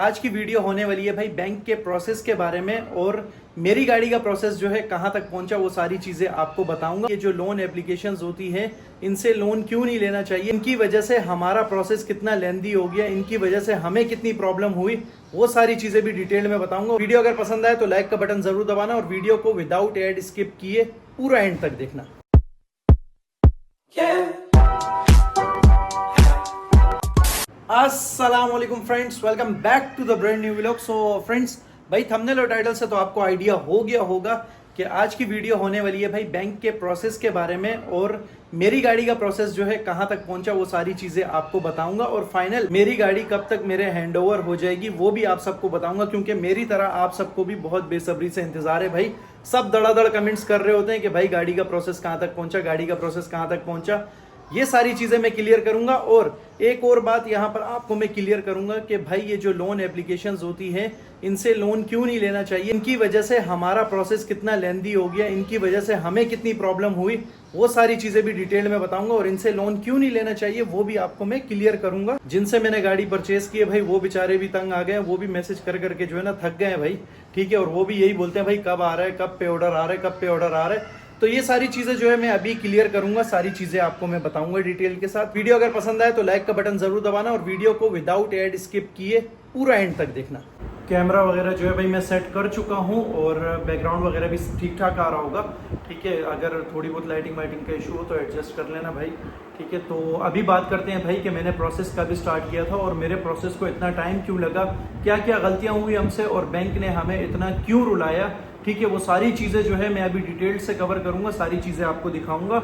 आज की वीडियो होने वाली है भाई बैंक के प्रोसेस के बारे में और मेरी गाड़ी का प्रोसेस जो है कहां तक पहुंचा वो सारी चीजें आपको बताऊंगा। ये जो लोन एप्लीकेशंस होती है इनसे लोन क्यों नहीं लेना चाहिए, इनकी वजह से हमारा प्रोसेस कितना लेंदी हो गया, इनकी वजह से हमें कितनी प्रॉब्लम हुई, वो सारी चीजें भी डिटेल में बताऊंगा। वीडियो अगर पसंद आए तो लाइक का बटन जरूर दबाना और वीडियो को विदाउट एड स्किप किए पूरा एंड तक देखना। अस्सलाम वालेकुम friends, welcome back to the brand new vlog. So friends, भाई थंबनेल और टाइटल से तो आपको आइडिया हो गया होगा कि आज की वीडियो होने वाली है भाई बैंक के प्रोसेस के बारे में और मेरी गाड़ी का प्रोसेस जो है कहां तक पहुंचा वो सारी चीजें आपको बताऊंगा और फाइनल मेरी गाड़ी कब तक मेरे हैंडओवर हो जाएगी वो भी आप सबको बताऊंगा, क्योंकि मेरी तरह आप सबको भी बहुत बेसब्री से इंतजार है। भाई सब दड़ादड़ कमेंट्स कर रहे होते हैं कि भाई गाड़ी का प्रोसेस कहां तक पहुंचा, गाड़ी का प्रोसेस कहां तक पहुंचा। ये सारी चीजें मैं क्लियर करूंगा और एक और बात यहां पर आपको मैं क्लियर करूंगा कि भाई ये जो लोन एप्लीकेशंस होती हैं इनसे लोन क्यों नहीं लेना चाहिए, इनकी वजह से हमारा प्रोसेस कितना लेंदी हो गया, इनकी वजह से हमें कितनी प्रॉब्लम हुई, वो सारी चीजें भी डिटेल में बताऊंगा और इनसे लोन क्यों नहीं लेना चाहिए वो भी आपको मैं क्लियर करूंगा। जिनसे मैंने गाड़ी परचेज की है भाई वो बेचारे भी तंग आ गए, वो भी मैसेज कर करके जो है ना थक गए हैं भाई, ठीक है। और वो भी यही बोलते हैं भाई कब आ रहा है, कब पे ऑर्डर आ रहा है, कब पे ऑर्डर आ रहा है। तो ये सारी चीजें जो है मैं अभी क्लियर करूंगा, सारी चीजें आपको मैं बताऊंगा डिटेल के साथ। वीडियो अगर पसंद आए तो लाइक का बटन जरूर दबाना और वीडियो को विदाउट एड स्किप किए पूरा एंड तक देखना। कैमरा वगैरह जो है भाई मैं सेट कर चुका हूं और बैकग्राउंड वगैरह भी ठीक ठाक आ रहा होगा, ठीक है। अगर थोड़ी बहुत लाइटिंग वाइटिंग का इशू हो तो एडजस्ट कर लेना भाई, ठीक है। तो अभी बात करते हैं भाई कि मैंने प्रोसेस कब स्टार्ट किया था और मेरे प्रोसेस को इतना टाइम क्यों लगा, क्या क्या गलतियां हुई हमसे और बैंक ने हमें इतना क्यों रुलाया, ठीक है। वो सारी चीज़ें जो है मैं अभी डिटेल से कवर करूंगा, सारी चीज़ें आपको दिखाऊंगा।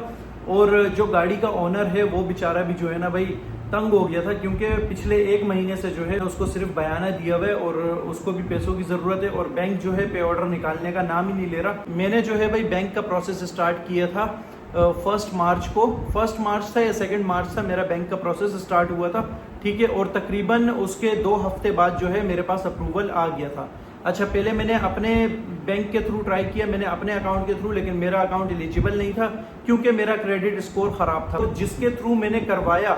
और जो गाड़ी का ऑनर है वो बेचारा भी जो है ना भाई तंग हो गया था, क्योंकि पिछले 1 महीने से जो है उसको सिर्फ बयाना दिया हुआ है और उसको भी पैसों की ज़रूरत है और बैंक जो है पे ऑर्डर निकालने का नाम ही नहीं ले रहा। मैंने जो है भाई बैंक का प्रोसेस स्टार्ट किया था 1 मार्च को, 1 मार्च था या 2 मार्च था मेरा बैंक का प्रोसेस स्टार्ट हुआ था, ठीक है। और तकरीबन उसके 2 हफ्ते बाद जो है मेरे पास अप्रूवल आ गया था। अच्छा, पहले मैंने अपने बैंक के थ्रू ट्राई किया, मैंने अपने अकाउंट के थ्रू, लेकिन मेरा अकाउंट एलिजिबल नहीं था क्योंकि मेरा क्रेडिट स्कोर खराब था। तो जिसके थ्रू मैंने करवाया,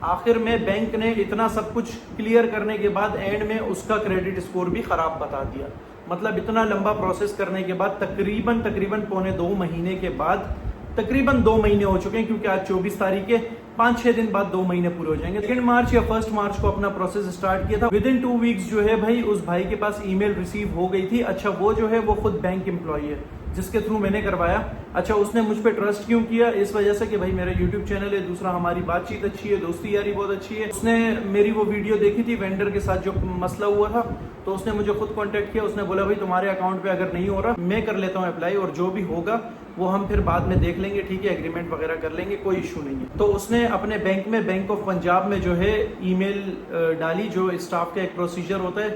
आखिर में बैंक ने इतना सब कुछ क्लियर करने के बाद एंड में उसका क्रेडिट स्कोर भी खराब बता दिया। मतलब इतना लंबा प्रोसेस करने के बाद तकरीबन पौने 2 महीने के बाद, तकरीबन 2 महीने हो चुके हैं क्योंकि आज 24 तारीख है, 5-6 दिन बाद 2 महीने पूरे हो जाएंगे। 2 मार्च या 1 मार्च को अपना प्रोसेस स्टार्ट किया था। विदिन 2 वीक्स जो है भाई उस भाई के पास ईमेल रिसीव हो गई थी। अच्छा, वो जो है वो खुद बैंक एम्प्लॉय है जिसके थ्रू मैंने करवाया। अच्छा, उसने मुझ पर ट्रस्ट क्यों किया? इस वजह से कि भाई मेरा यूट्यूब चैनल है, दूसरा हमारी बातचीत अच्छी है, दोस्ती यारी बहुत अच्छी है। उसने मेरी वो वीडियो देखी थी वेंडर के साथ जो मसला हुआ था, तो उसने मुझे खुद कांटेक्ट किया। उसने बोला भाई तुम्हारे अकाउंट पे अगर नहीं हो रहा मैं कर लेता हूँ अप्लाई और जो भी होगा वो हम फिर बाद में देख लेंगे, ठीक है, एग्रीमेंट वगैरह कर लेंगे, कोई इशू नहीं है। तो उसने अपने बैंक में, बैंक ऑफ पंजाब में जो है ईमेल डाली, जो स्टाफ का एक प्रोसीजर होता है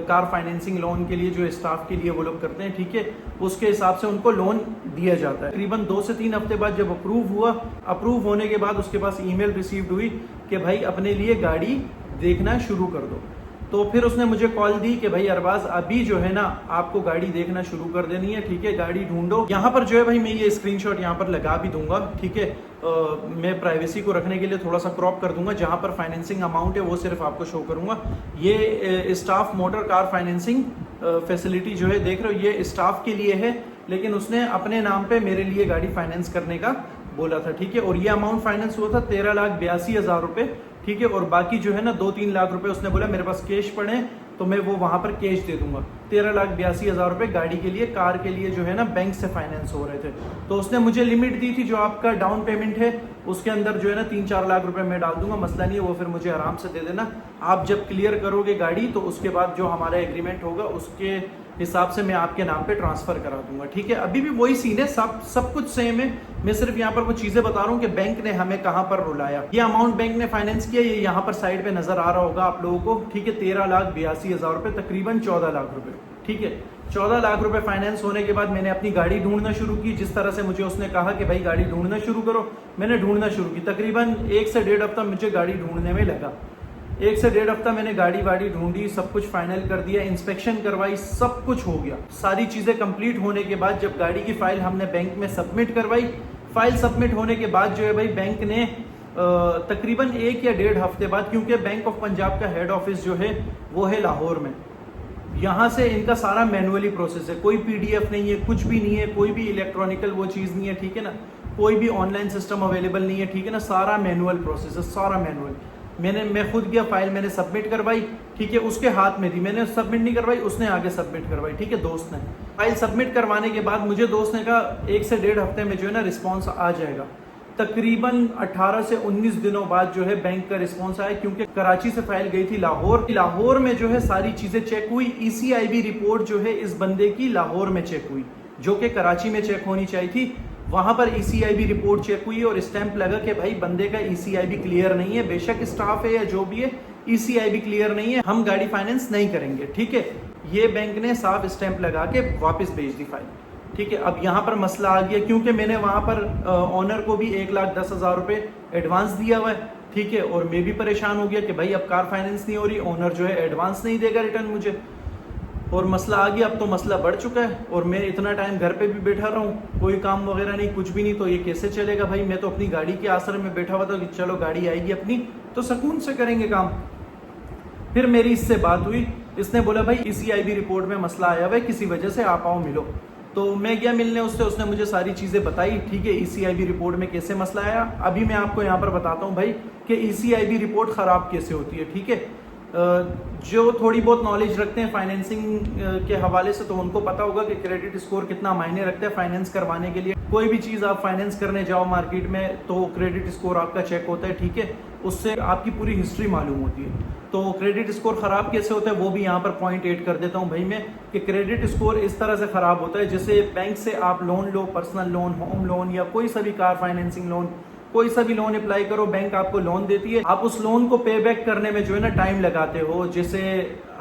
कार फाइनेंसिंग लोन के लिए, जो स्टाफ के लिए वो लोग करते हैं, ठीक है, उसके हिसाब से उनको लोन दिया जाता है। तकरीबन 2 से 3 हफ्ते बाद जब अप्रूव हुआ, अप्रूव होने के बाद उसके पास ईमेल रिसीव्ड हुई कि भाई अपने लिए गाड़ी देखना शुरू कर दो। तो फिर उसने मुझे कॉल दी कि भाई अरबाज अभी जो है ना आपको गाड़ी देखना शुरू कर देनी है, ठीक है, गाड़ी ढूंढो। यहाँ पर जो है भाई मैं ये स्क्रीनशॉट यहाँ पर लगा भी दूंगा, ठीक है। मैं प्राइवेसी को रखने के लिए थोड़ा सा क्रॉप कर दूंगा, जहाँ पर फाइनेंसिंग अमाउंट है वो सिर्फ आपको शो करूंगा। ये staff motor car financing facility जो है देख रहे हो, ये स्टाफ के लिए है, लेकिन उसने अपने नाम पे मेरे लिए गाड़ी फाइनेंस करने का बोला था, ठीक है। और ये अमाउंट फाइनेंस हुआ था 13,82,000 रुपए, ठीक है। और बाकी जो है ना 2-3 लाख रुपए उसने बोला मेरे पास कैश पड़े तो मैं वो वहां पर कैश दे दूंगा। 13,82,000 रुपए गाड़ी के लिए, कार के लिए जो है ना बैंक से फाइनेंस हो रहे थे। तो उसने मुझे लिमिट दी थी, जो आपका डाउन पेमेंट है उसके अंदर जो है ना 3-4 लाख रुपए मैं डाल दूंगा, मसला नहीं है, वो फिर मुझे आराम से दे देना। आप जब क्लियर करोगे गाड़ी तो उसके बाद जो हमारा एग्रीमेंट होगा उसके हिसाब से मैं आपके नाम पे ट्रांसफर करा दूंगा, ठीक है। अभी भी वही सीन है, सब कुछ सेम है। मैं सिर्फ यहाँ पर वो चीजें बता रहा हूँ कि बैंक ने हमें कहाँ पर रुलाया। ये अमाउंट बैंक ने फाइनेंस किया, ये यहाँ पर साइड पे नजर आ रहा होगा आप लोगों को, ठीक है। 13,82,000 रुपए, तकरीबन 14 लाख रुपए, ठीक है। 14 लाख रुपए फाइनेंस होने के बाद मैंने अपनी गाड़ी ढूंढना शुरू की। जिस तरह से मुझे उसने कहा कि भाई गाड़ी ढूंढना शुरू करो, मैंने ढूंढना शुरू की। तकरीबन 1 से 1.5 हफ्ता मुझे गाड़ी ढूंढने में लगा। 1 से 1.5 हफ्ता मैंने गाड़ी वाड़ी ढूंढी, सब कुछ फाइनल कर दिया, इंस्पेक्शन करवाई, सब कुछ हो गया। सारी चीजें कंप्लीट होने के बाद जब गाड़ी की फाइल हमने बैंक में सबमिट करवाई, फाइल सबमिट होने के बाद जो है भाई बैंक ने तकरीबन 1 या 1.5 हफ्ते बाद, क्योंकि बैंक ऑफ पंजाब का हेड ऑफिस जो है वो है लाहौर में। यहाँ से इनका सारा मैनुअली प्रोसेस है, कोई पीडीएफ नहीं है, कुछ भी नहीं है, कोई भी इलेक्ट्रॉनिकल वो चीज़ नहीं है, ठीक है ना, कोई भी ऑनलाइन सिस्टम अवेलेबल नहीं है, ठीक है ना, सारा मैनुअल प्रोसेस है, सारा मैनुअल। मैं खुद गया, फाइल मैंने सबमिट करवाई, ठीक है, उसके हाथ में थी, मैंने सबमिट नहीं करवाई, उसने आगे सबमिट करवाई, ठीक है, दोस्त ने। फाइल सबमिट करवाने के बाद मुझे दोस्त ने कहा 1 से 1.5 हफ्ते में जो है ना रिस्पॉन्स आ जाएगा। तकरीबन 18 से 19 दिनों बाद जो है बैंक का रिस्पॉन्स आया, क्योंकि कराची से फाइल गई थी लाहौर। लाहौर में जो है सारी चीजें चेक हुई, ECIB रिपोर्ट जो है इस बंदे की लाहौर में चेक हुई, जो कि कराची में चेक होनी चाहिए थी। वहां पर ECIB रिपोर्ट चेक हुई और स्टैंप लगा कि भाई बंदे का ECIB क्लियर नहीं है, बेशक स्टाफ है या जो भी है, ECIB क्लियर नहीं है, हम गाड़ी फाइनेंस नहीं करेंगे, ठीक है। ये बैंक ने साफ स्टैंप लगा के वापस भेज दी फाइल, ठीक है। अब यहाँ पर मसला आ गया, क्योंकि मैंने वहां पर ऑनर को भी 1,10,000 रुपए एडवांस दिया हुआ है, ठीक है, और मैं भी परेशान हो गया कि भाई अब कार फाइनेंस नहीं हो रही, ऑनर जो है एडवांस नहीं देगा रिटर्न मुझे, और मसला आ गया। अब तो मसला बढ़ चुका है और मैं इतना टाइम घर पे भी बैठा रहा हूँ, कोई काम वगैरह नहीं, कुछ भी नहीं, तो ये कैसे चलेगा भाई। मैं तो अपनी गाड़ी के आसरे में बैठा हुआ था कि चलो गाड़ी आएगी अपनी तो सुकून से करेंगे काम। फिर मेरी इससे बात हुई, इसने बोला भाई ECIB रिपोर्ट में मसला आया हुआ है, किसी वजह से आप आओ मिलो। तो मैं गया मिलने उससे, उसने मुझे सारी चीज़ें बताई, ठीक है, ECIB रिपोर्ट में कैसे मसला आया। अभी मैं आपको यहाँ पर बताता हूँ भाई कि ECIB रिपोर्ट ख़राब कैसे होती है, ठीक है। जो थोड़ी बहुत नॉलेज रखते हैं फाइनेंसिंग के हवाले से तो उनको पता होगा कि क्रेडिट स्कोर कितना मायने रखता है फाइनेंस करवाने के लिए। कोई भी चीज़ आप फाइनेंस करने जाओ मार्केट में तो क्रेडिट स्कोर आपका चेक होता है, ठीक है, उससे आपकी पूरी हिस्ट्री मालूम होती है। तो क्रेडिट स्कोर ख़राब कैसे होता है वो भी यहाँ पर पॉइंट ऐड कर देता हूँ भाई मैं, कि क्रेडिट स्कोर इस तरह से ख़राब होता है जैसे बैंक से आप लोन लो, पर्सनल लोन, होम लोन या कोई सा भी कार फाइनेंसिंग लोन, कोई सा भी लोन अप्लाई करो, बैंक आपको लोन देती है, आप उस लोन को पे बैक करने में जो है ना टाइम लगाते हो। जैसे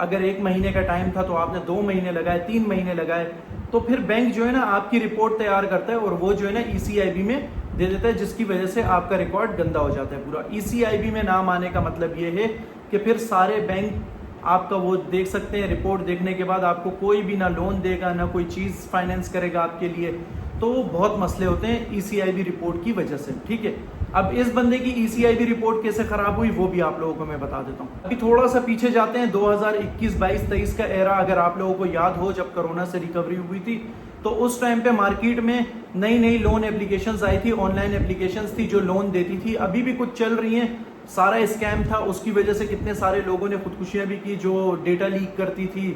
अगर 1 महीने का टाइम था तो आपने 2 महीने लगाए, 3 महीने लगाए, तो फिर बैंक जो है ना आपकी रिपोर्ट तैयार करता है और वो जो है ना ECIB में दे देता है, जिसकी वजह से आपका रिकॉर्ड गंदा हो जाता है पूरा। ECIB में नाम आने का मतलब ये है कि फिर सारे बैंक आपका वो देख सकते हैं, रिपोर्ट देखने के बाद आपको कोई भी ना लोन देगा ना कोई चीज़ फाइनेंस करेगा आपके लिए। तो बहुत मसले होते हैं ECIB रिपोर्ट की वजह से, ठीक है। अब इस बंदे की ECIB रिपोर्ट कैसे खराब हुई वो भी आप लोगों को मैं बता देता हूँ। अभी थोड़ा सा पीछे जाते हैं, 2021, 22, 23 का एरा अगर आप लोगों को याद हो, जब कोरोना से रिकवरी हुई थी तो उस टाइम पे मार्केट में नई नई लोन एप्लीकेशंस आई थी, ऑनलाइन एप्लीकेशंस थी जो लोन देती थी, अभी भी कुछ चल रही हैं। सारा स्कैम था, उसकी वजह से कितने सारे लोगों ने खुदकुशियां भी की, जो डेटा लीक करती थी,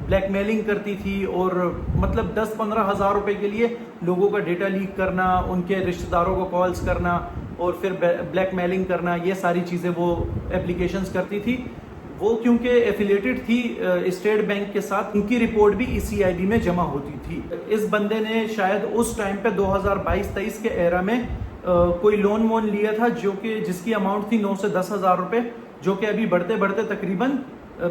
ब्लैकमेलिंग करती थी, और मतलब 10-15 हज़ार रुपए के लिए लोगों का डेटा लीक करना, उनके रिश्तेदारों को कॉल्स करना और फिर ब्लैकमेलिंग करना, ये सारी चीज़ें वो एप्लीकेशंस करती थी। वो क्योंकि एफिलिएटेड थी स्टेट बैंक के साथ, उनकी रिपोर्ट भी ECIB में जमा होती थी। इस बंदे ने शायद उस टाइम पे 2022-23 के एरा में कोई लोन वोन लिया था जो कि जिसकी अमाउंट थी 9 से 10 हज़ार रुपये, जो कि अभी बढ़ते बढ़ते तकरीबन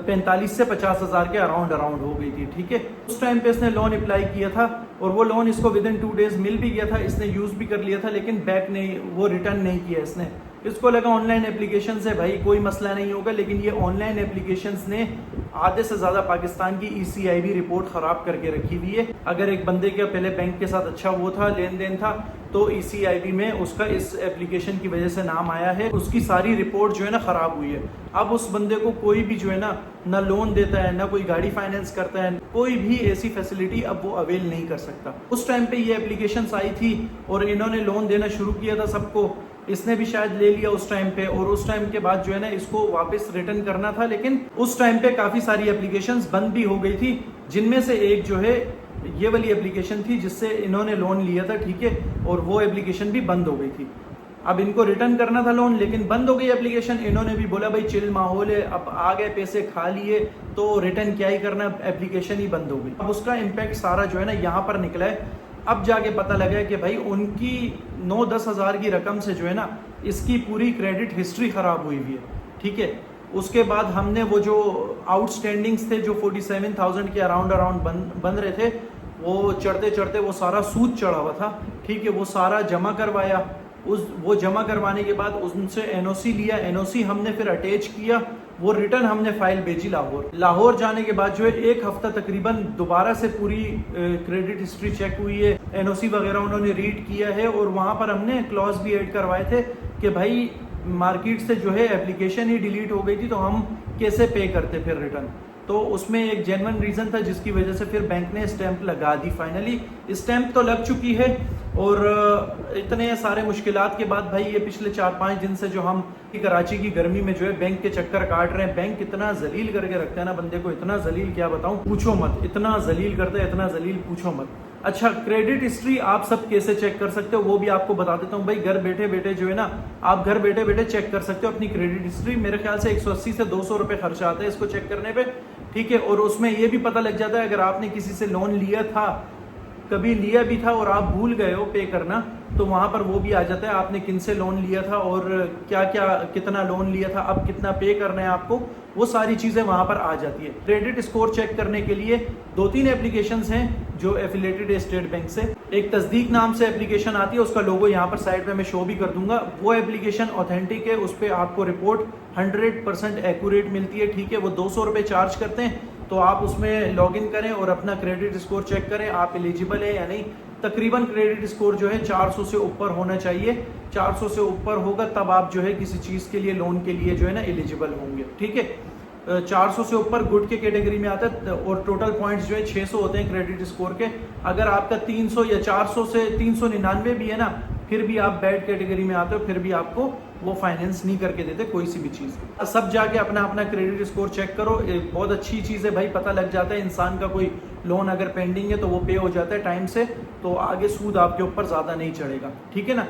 45 से 50 हज़ार के अराउंड हो गई थी, ठीक है। उस टाइम पे इसने लोन अप्लाई किया था और वो लोन इसको विद इन 2 डेज मिल भी गया था, इसने यूज़ भी कर लिया था, लेकिन बैक नहीं, वो रिटर्न नहीं किया इसने। इसको लगा ऑनलाइन एप्लीकेशन से भाई कोई मसला नहीं होगा, लेकिन ये ऑनलाइन एप्लीकेशंस ने आधे से ज़्यादा पाकिस्तान की ECIB रिपोर्ट ख़राब करके रखी हुई है। अगर एक बंदे के पहले बैंक के साथ अच्छा वो था, लेन देन था, तो ECIB में उसका इस एप्लीकेशन की वजह से नाम आया है, उसकी सारी रिपोर्ट जो है ना ख़राब हुई है। अब उस बंदे को कोई भी जो है ना लोन देता है, ना कोई गाड़ी फाइनेंस करता है, कोई भी ऐसी फैसिलिटी अब वो अवेल नहीं कर सकता। उस टाइम पे ये एप्लीकेशंस आई थी और इन्होंने लोन देना शुरू किया था सबको, इसने भी शायद ले लिया उस टाइम पे, और उस टाइम के बाद जो है ना इसको वापस रिटर्न करना था, लेकिन उस टाइम पे काफ़ी सारी एप्लीकेशंस बंद भी हो गई थी, जिनमें से एक जो है ये वाली एप्लीकेशन थी जिससे इन्होंने लोन लिया था, ठीक है, और वो एप्लीकेशन भी बंद हो गई थी। अब इनको रिटर्न करना था लोन, लेकिन बंद हो गई एप्लीकेशन। इन्होंने भी बोला भाई चिल माहौल है, अब आ गए पैसे खा लिए तो रिटर्न क्या ही करना, एप्लीकेशन ही बंद हो गई। अब उसका इम्पैक्ट सारा जो है ना यहाँ पर निकला है। अब जाके पता लगा है कि भाई उनकी 9-10 हज़ार की रकम से जो है ना इसकी पूरी क्रेडिट हिस्ट्री ख़राब हुई हुई है, ठीक है। उसके बाद हमने वो जो आउटस्टैंडिंग्स थे जो 47,000 के अराउंड बन रहे थे, वो चढ़ते चढ़ते वो सारा सूद चढ़ा हुआ था, ठीक है, वो सारा जमा करवाया। वो जमा करवाने के बाद उनसे NOC लिया, NOC हमने फिर अटैच किया, वो रिटर्न हमने फाइल भेजी लाहौर जाने के बाद जो है 1 हफ्ता तकरीबन दोबारा से पूरी क्रेडिट हिस्ट्री चेक हुई है, NOC वगैरह उन्होंने रीड किया है, और वहाँ पर हमने क्लॉज भी ऐड करवाए थे कि भाई मार्केट से जो है एप्लीकेशन ही डिलीट हो गई थी, तो हम कैसे पे करते फिर रिटर्न। तो उसमें एक जेन्युइन रीज़न था जिसकी वजह से फिर बैंक ने स्टैंप लगा दी। फाइनली स्टैंप तो लग चुकी है, और इतने सारे मुश्किलात के बाद भाई ये पिछले 4-5 दिन से जो हम कराची की गर्मी में जो है बैंक के चक्कर काट रहे हैं। बैंक इतना जलील करके रखते हैं ना बंदे को, इतना जलील क्या बताऊं, पूछो मत, इतना जलील करते हैं, इतना जलील पूछो मत। अच्छा, क्रेडिट हिस्ट्री आप सब कैसे चेक कर सकते हो वो भी आपको बता देता हूँ भाई। घर बैठे बैठे जो है ना, आप घर बैठे बैठे चेक कर सकते हो अपनी क्रेडिट हिस्ट्री। मेरे ख्याल से 180 से 200 रुपए खर्चा आता है इसको चेक करने पे, ठीक है। और उसमें ये भी पता लग जाता है अगर आपने किसी से लोन लिया था, कभी लिया भी था और आप भूल गए हो पे करना, तो वहां पर वो भी आ जाता है आपने किन से लोन लिया था और क्या क्या कितना लोन लिया था, अब कितना पे करना है आपको, वो सारी चीजें वहां पर आ जाती है। क्रेडिट स्कोर चेक करने के लिए 2-3 एप्लीकेशंस हैं जो एफिलेटेड है स्टेट बैंक से। एक तस्दीक नाम से एप्लीकेशन आती है, उसका लोगो यहाँ पर साइड पे मैं शो भी कर दूंगा। वो एप्लीकेशन ऑथेंटिक है, उस पर आपको रिपोर्ट 100% एक्यूरेट मिलती है, ठीक है। वो 200 रुपये चार्ज करते हैं, तो आप उसमें लॉगिन करें और अपना क्रेडिट स्कोर चेक करें आप एलिजिबल है या नहीं। तकरीबन क्रेडिट स्कोर जो है 400 से ऊपर होना चाहिए। 400 से ऊपर होगा तब आप जो है किसी चीज़ के लिए, लोन के लिए जो है ना एलिजिबल होंगे, ठीक है। 400 से ऊपर गुड के कैटेगरी में आता है, और टोटल पॉइंट्स जो है 600 होते हैं क्रेडिट स्कोर के। अगर आपका 300 या 400 से 399 भी है ना, फिर भी आप बैड कैटेगरी में आते हो, फिर भी आपको वो फाइनेंस नहीं करके देते कोई सी भी चीज़। सब जाके अपना अपना क्रेडिट स्कोर चेक करो, बहुत अच्छी चीज़ है भाई। पता लग जाता है इंसान का कोई लोन अगर पेंडिंग है तो वो पे हो जाता है टाइम से, तो आगे सूद आपके ऊपर ज़्यादा नहीं चढ़ेगा, ठीक है ना।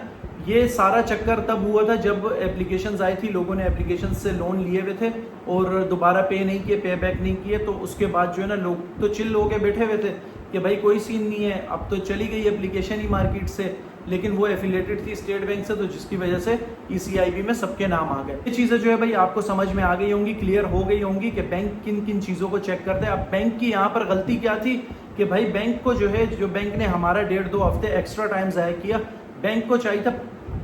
ये सारा चक्कर तब हुआ था जब एप्लीकेशंस आई थी, लोगों ने एप्लीकेशन से लोन लिए हुए थे और दोबारा पे नहीं किए, पे बैक नहीं किए। तो उसके बाद जो है ना लोग तो चिल होके बैठे हुए थे कि भाई कोई सीन नहीं है, अब तो चली गई एप्लीकेशन ही मार्केट से, लेकिन वो एफिलेटेड थी स्टेट बैंक से, तो जिसकी वजह से ECIB में सबके नाम आ गए। ये चीज़ें जो है भाई आपको समझ में आ गई होंगी, क्लियर हो गई होंगी कि बैंक किन किन चीज़ों को चेक करते हैं। अब बैंक की यहाँ पर गलती क्या थी कि भाई बैंक को जो है, जो बैंक ने हमारा 1.5-2 हफ्ते एक्स्ट्रा टाइम ज़ाया किया। बैंक को चाहिए था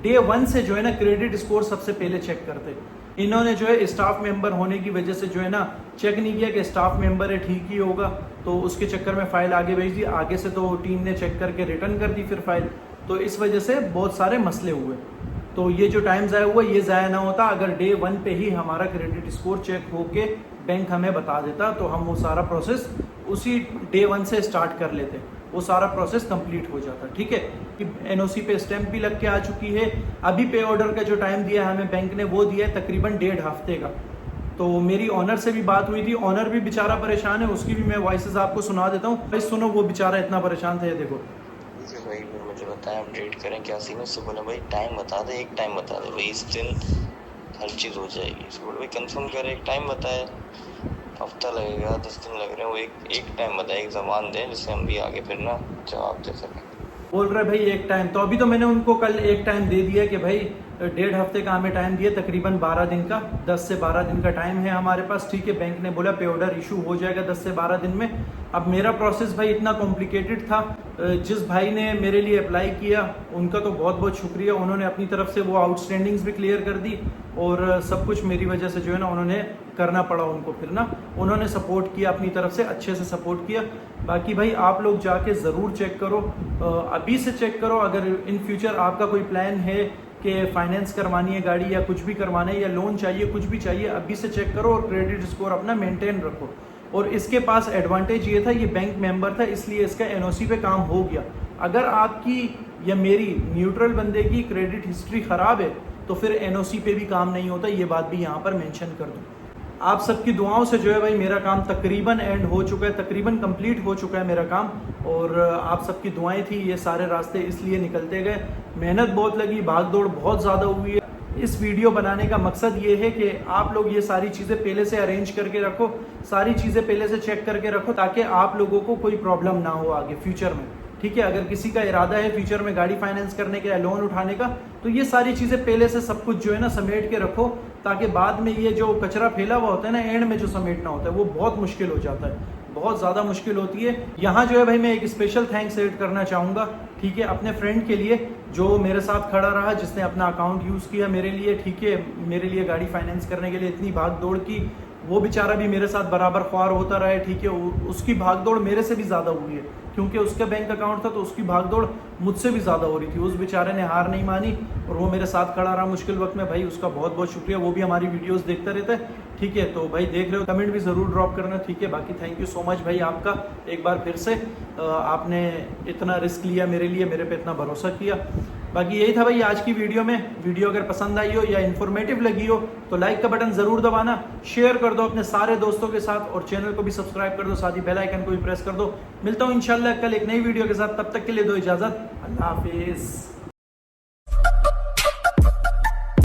डे 1 से जो है ना क्रेडिट स्कोर सबसे पहले चेक करते। इन्होंने जो है स्टाफ मेंबर होने की वजह से जो है ना चेक नहीं किया कि स्टाफ मेंबर है ठीक ही होगा, तो उसके चक्कर में फाइल आगे भेज दी। आगे से तो टीम ने चेक करके रिटर्न कर दी फिर फाइल, तो इस वजह से बहुत सारे मसले हुए। तो ये जो टाइम ज़ाया हुआ ये ज़ाया ना होता अगर डे 1 पे ही हमारा क्रेडिट स्कोर चेक होके बैंक हमें बता देता, तो हम वो सारा प्रोसेस उसी डे 1 से स्टार्ट कर लेते, वो सारा प्रोसेस कंप्लीट हो जाता, ठीक है। कि NOC पे स्टैंप भी लग के आ चुकी है। अभी पे ऑर्डर का जो टाइम दिया है हमें बैंक ने, वो दिया है तकरीबन 1.5 हफ्ते का। तो मेरी ऑनर से भी बात हुई थी, ऑनर भी बेचारा परेशान है, उसकी भी मैं वॉइसेस आपको सुना देता हूँ भाई, सुनो वो बेचारा इतना परेशान था। ये देखो भाई, मुझे बताएं अपडेट करें क्या सीन है। उससे बोला भाई टाइम बता दे, एक टाइम बता दे भाई, इस दिन हर चीज़ हो जाएगी। उसको बोला भाई कंफर्म कर, एक टाइम बताए, हफ्ता लगेगा 10 दिन लग रहे हैं, वो एक टाइम बताए, एक ज़बान दें जिससे हम भी आगे फिर ना जवाब दे सकें। बोल रहे भाई एक टाइम, तो अभी तो मैंने उनको कल एक टाइम दे दिया कि भाई 1.5 हफ्ते का हमें टाइम दिया, तकरीबन 12 दिन का, 10 से 12 दिन का टाइम है हमारे पास, ठीक है। बैंक ने बोला पे ऑर्डर इशू हो जाएगा 10 से 12 दिन में। अब मेरा प्रोसेस भाई इतना कॉम्प्लिकेटेड था, जिस भाई ने मेरे लिए अप्लाई किया उनका तो बहुत बहुत शुक्रिया, उन्होंने अपनी तरफ से वो आउटस्टैंडिंग्स भी क्लियर कर दी, और सब कुछ मेरी वजह से जो है ना उन्होंने करना पड़ा उनको, फिर ना उन्होंने सपोर्ट किया अपनी तरफ से, अच्छे से सपोर्ट किया। बाकी भाई आप लोग जाके ज़रूर चेक करो, अभी से चेक करो। अगर इन फ्यूचर आपका कोई प्लान है कि फाइनेंस करवानी है गाड़ी या कुछ भी करवाना है या लोन चाहिए, कुछ भी चाहिए, अभी से चेक करो और क्रेडिट स्कोर अपना मेंटेन रखो। और इसके पास एडवांटेज ये था, ये बैंक मेंबर था, इसलिए इसका NOC पे काम हो गया। अगर आपकी या मेरी न्यूट्रल बंदे की क्रेडिट हिस्ट्री ख़राब है तो फिर NOC पे भी काम नहीं होता, ये बात भी यहाँ पर मेंशन कर दूँ। आप सबकी दुआओं से जो है भाई मेरा काम तकरीबन एंड हो चुका है, तकरीबन कंप्लीट हो चुका है मेरा काम, और आप सबकी दुआएं थी, ये सारे रास्ते इसलिए निकलते गए। मेहनत बहुत लगी, भाग दौड़ बहुत ज़्यादा हुई है। इस वीडियो बनाने का मकसद ये है कि आप लोग ये सारी चीज़ें पहले से अरेंज करके रखो, सारी चीज़ें पहले से चेक करके रखो, ताकि आप लोगों को कोई प्रॉब्लम ना हो आगे फ्यूचर में, ठीक है। अगर किसी का इरादा है फ्यूचर में गाड़ी फाइनेंस करने का या लोन उठाने का, तो ये सारी चीज़ें पहले से सब कुछ जो है ना समेट के रखो, ताकि बाद में ये जो कचरा फैला हुआ होता है ना एंड में जो समेटना होता है वो बहुत मुश्किल हो जाता है, बहुत ज़्यादा मुश्किल होती है। यहाँ जो है भाई मैं एक स्पेशल थैंक्स ऐड करना चाहूँगा, ठीक है, अपने फ्रेंड के लिए जो मेरे साथ खड़ा रहा, जिसने अपना अकाउंट यूज़ किया मेरे लिए, ठीक है, मेरे लिए गाड़ी फाइनेंस करने के लिए इतनी भाग दौड़ की, वो बेचारा भी मेरे साथ बराबर ख्वार होता रहा है, ठीक है। उसकी भागदौड़ मेरे से भी ज़्यादा हुई है, क्योंकि उसका बैंक अकाउंट था तो उसकी भागदौड़ मुझसे भी ज़्यादा हो रही थी। उस बेचारे ने हार नहीं मानी और वो मेरे साथ खड़ा रहा मुश्किल वक्त में। भाई उसका बहुत बहुत शुक्रिया, वो भी हमारी वीडियोस देखता रहता है, ठीक है। तो भाई देख रहे हो, कमेंट भी ज़रूर ड्रॉप करना, ठीक है। बाकी थैंक यू सो मच भाई आपका, एक बार फिर से आपने इतना रिस्क लिया मेरे लिए, मेरे पे इतना भरोसा किया। बाकी यही था भाई आज की वीडियो में। वीडियो अगर पसंद आई हो या इन्फॉर्मेटिव लगी हो तो लाइक का बटन ज़रूर दबाना, शेयर कर दो अपने सारे दोस्तों के साथ और चैनल को भी सब्सक्राइब कर दो, साथ ही बेल आइकन को भी प्रेस कर दो। मिलता हूँ इंशाल्लाह कल एक नई वीडियो के साथ, तब तक के लिए दो इजाज़त, अल्लाह हाफिज़।